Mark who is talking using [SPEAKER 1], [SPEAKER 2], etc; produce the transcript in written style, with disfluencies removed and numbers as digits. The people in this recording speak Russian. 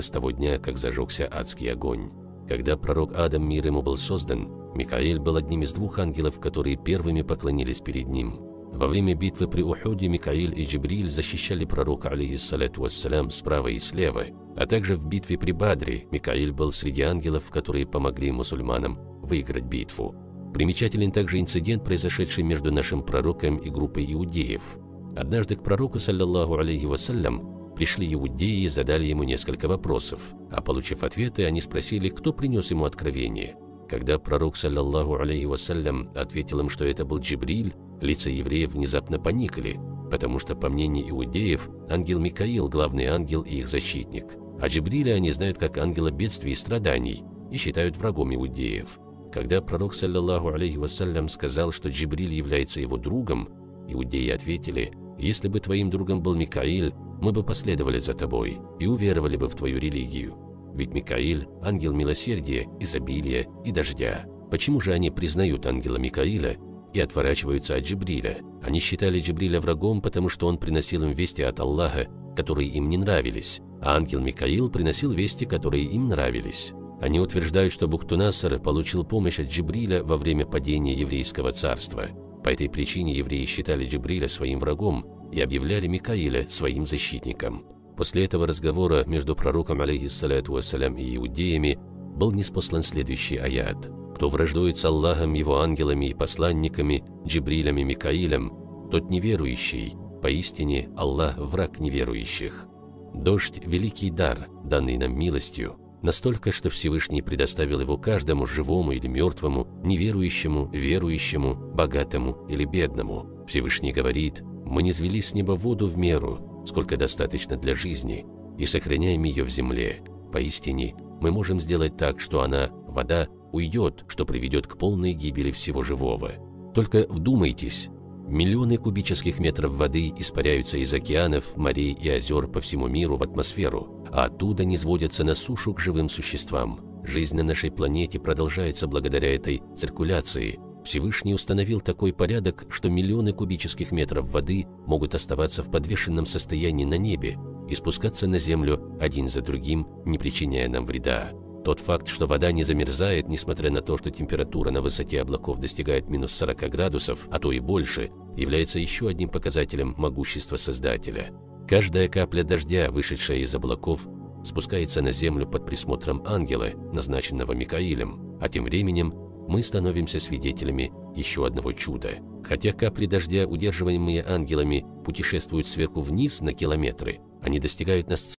[SPEAKER 1] с того дня, как зажегся адский огонь. Когда пророк Адам, мир ему, был создан, Микаил был одним из двух ангелов, которые первыми поклонились перед ним. Во время битвы при Ухуде Микаил и Джибриль защищали пророка, алейхиссаляту вассалям, справа и слева, а также в битве при Бадре Микаил был среди ангелов, которые помогли мусульманам выиграть битву. Примечателен также инцидент, произошедший между нашим пророком и группой иудеев. Однажды к пророку, саллаллаху алейхи вассалям, пришли иудеи и задали ему несколько вопросов, а получив ответы, они спросили, кто принес ему откровение. Когда пророк, саллаллаху алейхи вассалям, ответил им, что это был Джибриль, лица евреев внезапно поникли, потому что, по мнению иудеев, ангел Микаил – главный ангел и их защитник, а Джибриля они знают как ангела бедствий и страданий и считают врагом иудеев. Когда пророк, саллаллаху алейхи вассалям, сказал, что Джибриль является его другом, иудеи ответили: «Если бы твоим другом был Микаил, мы бы последовали за тобой и уверовали бы в твою религию. Ведь Микаил – ангел милосердия, изобилия и дождя». Почему же они признают ангела Микаила и отворачиваются от Джибриля? Они считали Джибриля врагом, потому что он приносил им вести от Аллаха, которые им не нравились, а ангел Микаил приносил вести, которые им нравились. Они утверждают, что Бухтунасар получил помощь от Джибриля во время падения еврейского царства. По этой причине евреи считали Джибриля своим врагом и объявляли Микаиля своим защитником. После этого разговора между пророком, алейхиссаляту вассалям, и иудеями был ниспослан следующий аят: «Кто враждует с Аллахом, его ангелами и посланниками, Джибрилем и Микаилем, тот неверующий, поистине Аллах враг неверующих». Дождь – великий дар, данный нам милостью, настолько, что Всевышний предоставил его каждому, живому или мертвому, неверующему, верующему, богатому или бедному. Всевышний говорит: «Мы низвели с неба воду в меру, сколько достаточно для жизни, и сохраняем ее в земле. Поистине, мы можем сделать так, что она, вода, уйдет, что приведет к полной гибели всего живого». Только вдумайтесь, миллионы кубических метров воды испаряются из океанов, морей и озер по всему миру в атмосферу, а оттуда низводятся на сушу к живым существам. Жизнь на нашей планете продолжается благодаря этой циркуляции. Всевышний установил такой порядок, что миллионы кубических метров воды могут оставаться в подвешенном состоянии на небе и спускаться на землю один за другим, не причиняя нам вреда. Тот факт, что вода не замерзает, несмотря на то, что температура на высоте облаков достигает минус 40 градусов, а то и больше, является еще одним показателем могущества Создателя. Каждая капля дождя, вышедшая из облаков, спускается на землю под присмотром ангела, назначенного Микаилем, а тем временем мы становимся свидетелями еще одного чуда. Хотя капли дождя, удерживаемые ангелами, путешествуют сверху вниз на километры, они достигают нас